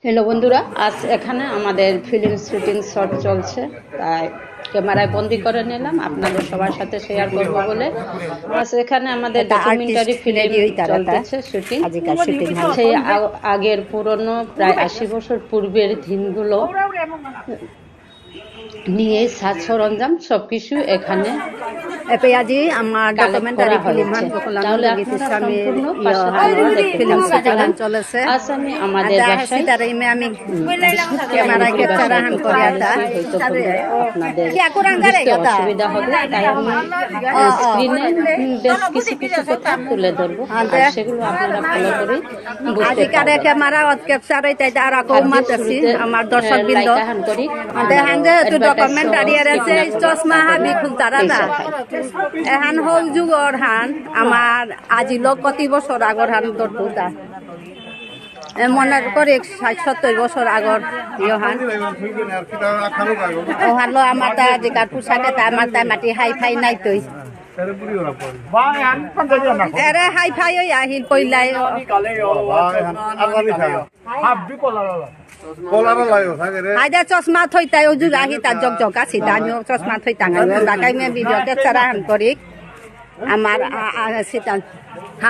Hello বন্ধুরা, আজ এখানে আমাদের ফিল্ম শুটিং শট চলছে, তাই ক্যামেরায় বন্দি করে নিলাম আপনাদের সবার সাথে শেয়ার করব বলে। আজ এখানে আমাদের ডকুমেন্টারি ফিল্ম চলতেছে শুটিং। সেই আগের পুরনো প্রায় 80 বছর পূর্বের দিনগুলো নিয়ে সাজ সরঞ্জাম সবকিছু এখানে আজি আমার ডকুমেন্টারি ফিল্ম তাহলে আপনারা সম্পূর্ণ পাশে ফিল্ম শুটিং চলেছে। আজ আমি আমাদের বাসায় আমি ক্যামেরা ক্যাপচার হান করে আতা আপনাদের অসুবিধা হবে, তাই আমি স্ক্রিনে বেশ কিছু কিছু কথা তুলে ধরবো, আর সেগুলো আপনারা ফলো করে বুঝতে পারবেন। ক্যামেরা ক্যাপচার হইতে আর কৌমাতেছি আমার দর্শক বৃন্দ করি ডকুমেন্টারি আছে চশমা হাবি খুলতারা না এহান হল যুগর হান আমার আজি লোক কতি বছর আগর হান দরটা মনে করে 60-70 বছর আগর ইহান ওহালো আমার তা যেকার পোশাকে তা আমার তা মাটি হাই ফাই নাই তৈ এরে হাই ফাই আহিল পইলাই আইদা চশমা থইতাই ও যুগ আহি তা জগ জগ আছে দানিও চশমা থই টাঙ্গাই ডাকাই মে ভিডিও ক্যাপচার হান করি আমার সেটা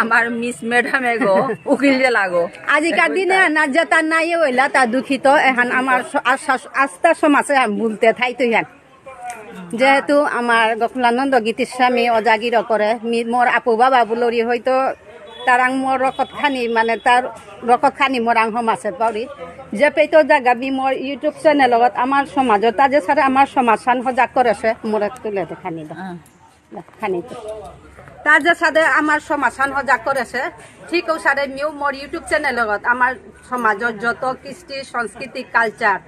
আমার মিস ম্যাডাম এগো উকিল যে লাগো আজিকার দিনে না যেটা নাই হইলা তা দুঃখিত এখন আমার আস্থা সমাজে বলতে থাইতো ইয়ান যেহেতু আমার গফুলানন্দ গীতির স্বামী অজাগির করে মোর আপু বাবা বুলরি হয়তো তারাং মোর রকত খানি মানে তার রকত খানি মোরাং সমাজে পাৰি যে পেতো জাগা বি মোর ইউটিউব চ্যানেলত আমার সমাজত তাজে সারে আমার সমাজ সান সজাগ করেছে মোরে তুলে খানি খানি তার যে সাথে আমার সমাজ সান সজাগ করেছে ঠিক ও সাথে মিও মোর ইউটিউব চ্যানেলত আমার সমাজত যত কৃষ্টি সংস্কৃতি কালচার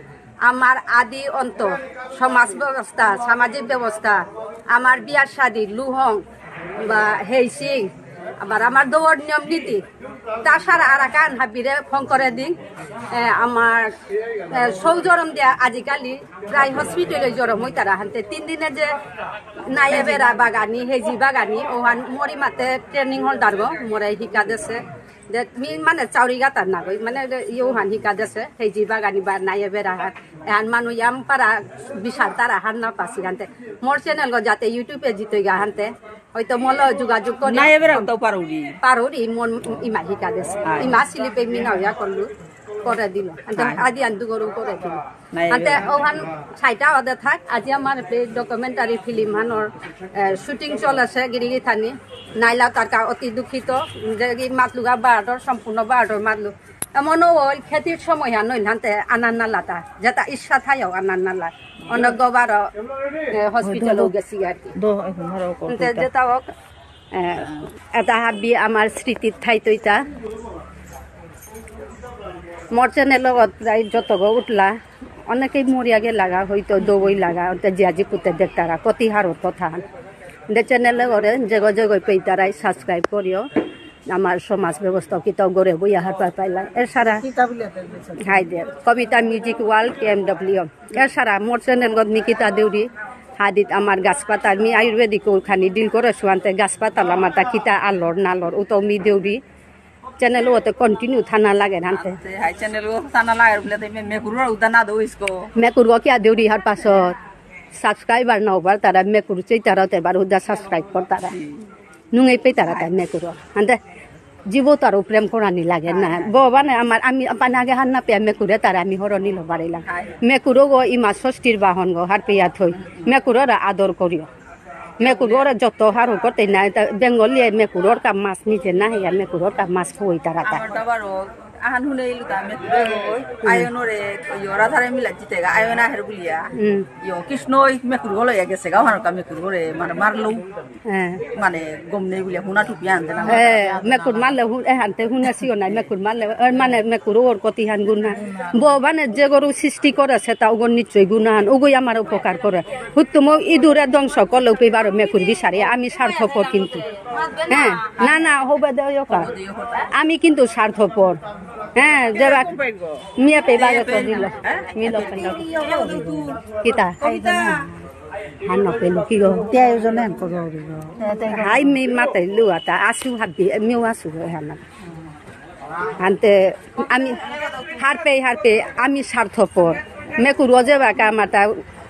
আমার আদি অন্ত সমাজ ব্যবস্থা সামাজিক ব্যবস্থা আমার বিয়ার শাদী লুহং বা হেইসিং আবার আমার দৌড় নিয়ম নীতি তাছাড়া আর কান হাবিরে ফোন করে দিন আমার সৌজরম দিয়া আজিকালি প্রায় হসপিটালে জরম হই তারা হানতে 3 দিনে যে নাইয়ে বেড়া বাগানি হেজি বাগানি ওহান মরি মাতে ট্রেনিং হল দারগো মোরে শিকা দেছে মানে চাউরি গাতার না গই মানে ইউহান শিকা দেছে হেজি বাগানি বা নাইয়ে বেড়া হাত এহান মানুষ ইয়াম পারা বিশাল তারা হার না পাসি হানতে মোর চ্যানেল গো যাতে ইউটিউবে জিতই গা হানতে হয়তো মল যোগাযোগ করে নাই এবারে তো পারুরি মন ইমা শিকা দেছে ইমা সিলিপে মিনাওয়া করলু করে দিল আদি আন্দু গরু করে দিল আতে ওখান ছাইটা ওদে থাক আজি আমার ডকুমেন্টারি ফিল্ম হানোর শুটিং চলেছে গিরিগি থানি নাইলা তারকা অতি দুঃখিত যে মাতলুগা বারোটার সম্পূর্ণ বারোটার মাতলু এমনও ওই খেতির সময় নইল হানতে আনার নালা তা যেটা ইচ্ছা থাইও আনার নালা অনেক গবার হসপিটালও গেছি আর কি যেটা হোক এটা হাবি আমার স্মৃতির ঠাই তৈতা মোর চ্যানেলত প্রায় যত উঠলা অনেকেই মরিয়াগে লাগা হয়তো দৌই লাগা জিয়াজি পুতে দেখতারা কতি হারত কথা দে চ্যানেলে করে জেগো জেগো পেইতারাই সাবস্ক্রাইব করিও আমার সমাজ ব্যবস্থা কিতাও গড়ে বই হার পাইলাম এর সারা হাই দে কবিতা মিউজিক ওয়ার্ল্ড KMW এর সারা মোর চ্যানেলত নিকিতা দেউরি হাদিত আমার গাছপাতা মি আয়ুর্বেদিক খানি ডিল করে শুয়ান্তে গাছপাতা আমার তা কিতা আলর নালর উতো মি দেউরি চ্যানেল ওতে কন্টিনিউ থানা লাগে হানতে হাই চ্যানেল থানা লাগে বলে তে মেকুরুর উদানা দো ইসকো মেকুর কি দেউরি হার পাছত সাবস্ক্রাইবার নাওবার তারা মেকুর চাই তারা তেবার উদা সাবস্ক্রাইব কর তারা নুঙ্গাই পে তারা তাই মেকুর হানতে জীব তারও প্রেম করানি লাগে না বানে আমার আমি আগে হার না পেয়ে মেকুরে তারা আমি হরনি লবারিলাম মেকুরও গো ইমা ষষ্ঠীর বাহন গো হার পেয়া থই মেকুরের আদর করিও মেকুরের যত হার করতে না বেঙ্গলি মেকুরের কাম মাছ নিচে না হইয়া মেকুরের কাম মাছ খুঁই তারা আহান হুনে ইলুতা মেকুরে গই আয়নরে রাধারে মিলা জিতে গা আয়না হের বুলিয়া কৃষ্ণই মেকুর গলো গেছে গা হার কা মেকুর গরে মানে মারলো মানে গম নেই বুলিয়া হুনা টুপি আনতে না মেকুর মারলে হানতে হুনেছিও না মেকুর মারলে মানে মেকুর ওর কতি হান গুণা মানে যে গরু সৃষ্টি করেছে তা ওগর নিশ্চয়ই গুণাহান ওগই আমার উপকার করে হুত্তুম ইঁদুরে ধ্বংস করলেও পেবার মেকুর বিচারি আমি স্বার্থপর কিন্তু হ্যাঁ না না হবে দেওয়া আমি কিন্তু স্বার্থপর হ্যাঁ যারা মিয়া পেবা দিল মিল কিতা হানো পেলো কি গো তেজনে করো হাই মি মাতে লুয়াতা আসু হাবি মিও আসু হানা আনতে আমি হারপে আমি স্বার্থপর মেকুর যে বাকা মাতা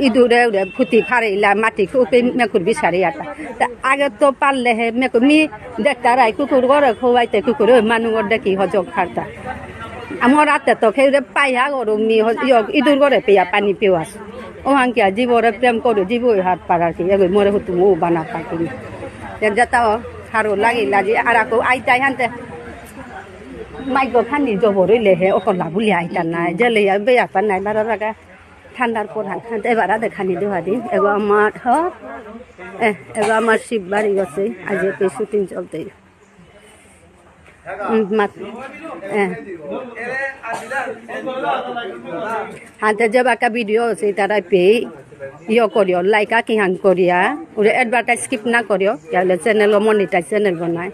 ইঁদুরে উড়ে ফুটি ফাড়িলা মাটি খুবই মেকুর বিচারি আটা তা আগে তো পারলে হে মেকুর মি দেখতা রাই কুকুর ঘরে খোয়াইতে কুকুর মানুষ দেখি হজক খারতা আমার রাতে তো খেয়ে পাইয়া গরম মি ইঁদুর ঘরে পেয়া পানি পেওয়াস ও হাঙ্কিয়া জীবরে প্রেম করো জীবই হাত পাড়ার কি এগুলো মরে হতো মো বানা পাকিনি যেটাও সারো লাগিলা যে আর আকৌ আইতাই হানতে মাইগো খানি জবরইলে হে অকলা বুলি আইতা নাই জেলে বেয়া পা নাই বারা রাগা ঠান্ডার পর হানতে এবার আদে খানি দেওয়া দিন এগো আমার এগো আমার শিব বাড়ি গেছে আজ শুটিং চলতে হাতে যে বাকা ভিডিও আছে তারা পেয়ে করিও লাইকা কিহান করিয়া ওরে এডভার্টাইজ স্কিপ না করিও তাহলে চ্যানেল মনিটাইজ চ্যানেল বানায়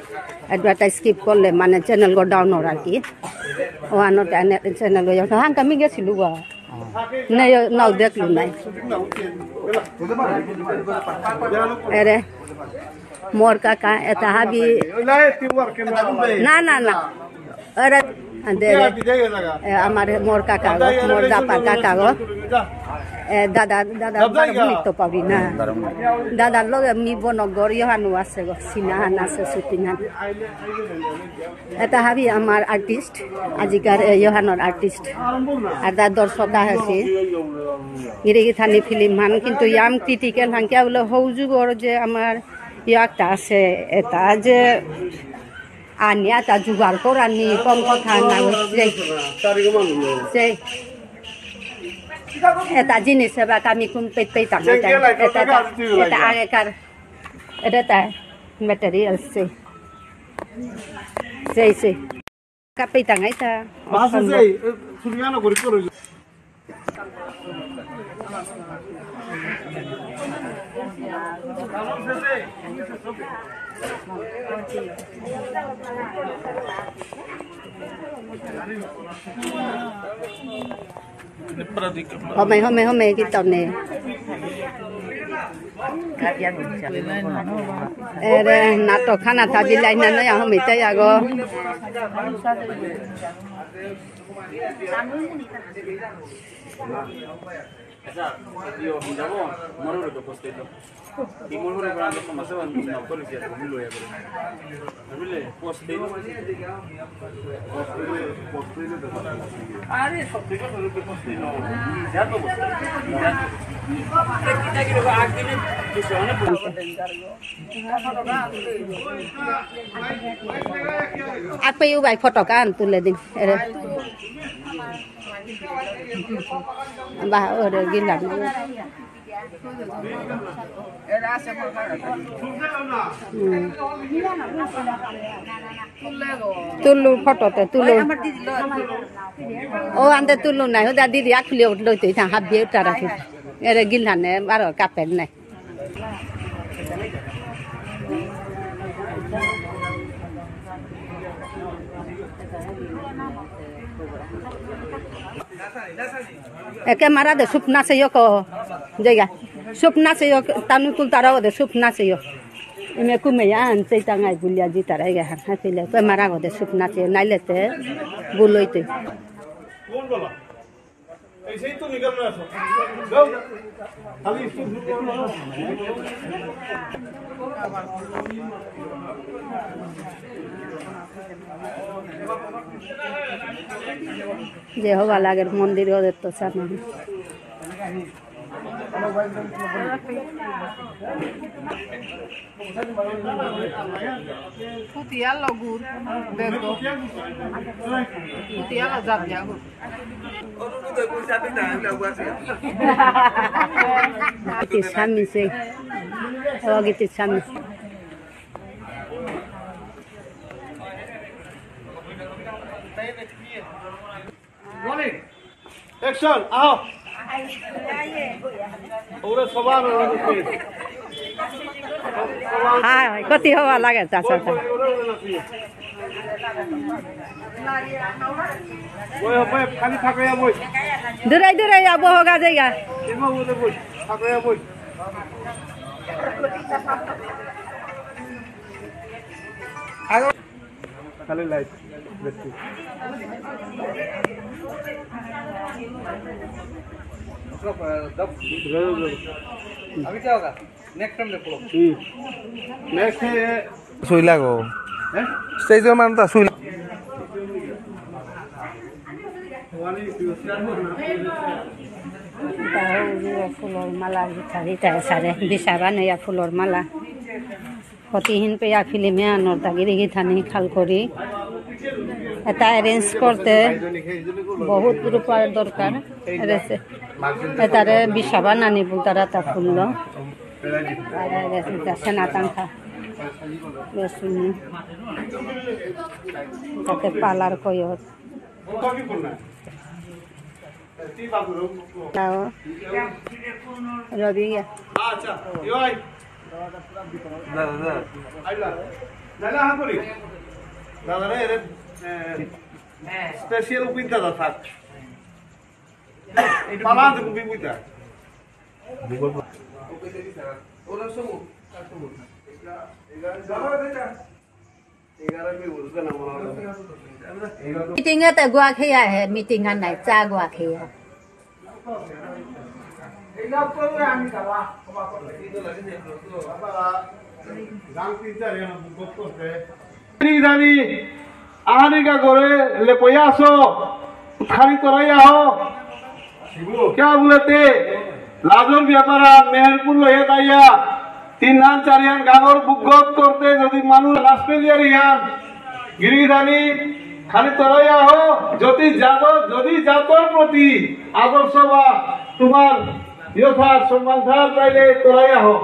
এডভার্টাইজ স্কিপ করলে মানে চ্যানেল গো ডাউন আর কি ও আনো চ্যানেল হাং আমি গেছিলো গা নাও দেখলু নাই এরে মোর কাকা এটা হাবি না না না আরে আমার মোর কাকা গো মোর দাপার কাকা গো দাদা তো পাবি না দাদার লগে মি বনগর ইহানো আছে গো সিনাহান আছে সুতিনান এটা হাবি আমার আর্টিস্ট আজিকার ইহানোর আর্টিস্ট আর তার দর্শক আছে গিরিগি থানি ফিল্ম হান কিন্তু ইয়াম ক্রিটিক্যাল হাঙ্কিয়া বলে হৌযুগর যে আমার একটা আছে এটা যে আনিয়া তা জোগাড় করানি কম কথা না সেই এটা জিনিস বা আমি কোন পেতে টাকা এটা আগেকার এটা ম্যাটেরিয়াল সেই কাপে টাঙাই তা Hôm nay cái tàu này nát to khana thà đi lại nè nó hôm nay tới à go Yo, mindamo, moro lo posteto. Y moro lo grande como se van a policía, como lo es. Abile, posteto. Are, posteto lo que posteto. Ya to posteto. Ya. Kita kira ko agine kisone Apa yu bai foto kan tule din. Bà ở đây ghi lắm tulu photo te tulu ô anh te tulu này họ đã đi đi ác liều đôi tuổi thằng hấp biếc trả ra thì đây ghi hẳn này bắt ở cặp này cái mara de sup na se yo ko jega sup na se yo tanu tul tara de sup na se yo me ku me yan se ta ngai bulia ji tara ga ha pele cái mara go de sup na se nai lete buloite কোন বলা এই সেই তো নিগম না আছো যাও খালি soup যে হওয়া লাগের মন্দির ওদের তো সামনে Putiala gur, bego. Putiala zap jago. Itu sami sih. Oh gitu sami. Rolling. Action. Out. Ora sabar Hai, có tiêu hoa লাগে চাচা ওই ওই খালি থাকে বই দূরে যাব হোগা জায়গা এমা ওতে বই থাকে বই খালি লাইট अभी क्या होगा नेक्स्ट टाइम देखो नेक्स्ट सुई लागो स्टेज में मानता सुई ফুলৰ মালা গীতাৰিতাই চাৰে বিচাৰা নয়া ফুলৰ মালা সতিহীন পেয়া ফিল্মে আনৰ তাগিৰি গীতানি খাল কৰি এটা এৰেঞ্জ করতে বহুত রূপার দরকার এটারে বিচাবা নানি বল তারা তা ফুলল সেনা টাঙ্কা তাতে পালার কয়ত রবি স্পেশাল উপিতা দা থাক পালা তো কুপি বুইতা ওরা সমু मीटिंग है तो गुआ खिया है मीटिंग है नहीं चा गुआ खिया आहानिका करे ले पयासो खाली कराया हो क्या बोलते लाजोर व्यापारा मेहरपुर लहे ताइया 3 हान 4 हान गांगोर बुगत करते যদি মানুষ লাসপেলিয়ার ইয়ার গিরিধানী খালি তরাইয়া হো যদি জাতর প্রতি আদর্শ বা তোমার যথা সম্মান থাক তাইলে তরাইয়া হো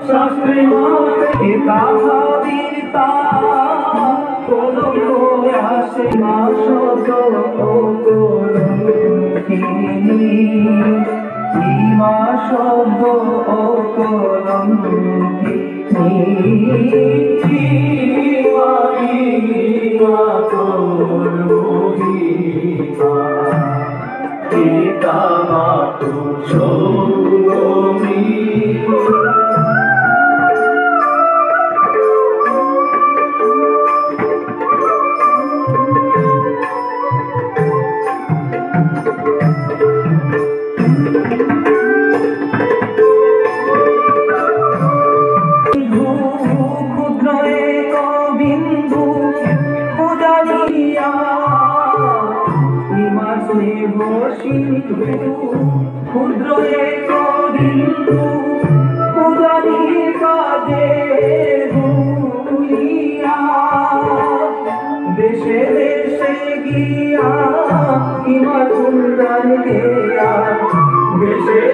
শাস্ত্রী মাতে কাহাবিতা কোনো আসে মা শত কলঙ্কিনী মা শব্দ কলঙ্কিনী মা করমোহিমা পিতা মাতু সৌমি ক্ষুদ্র এক বিন্দু উদারির কাজে ভুলিয়া দেশে দেশে গিয়া ইমা কুন্দান দেয়া দেশে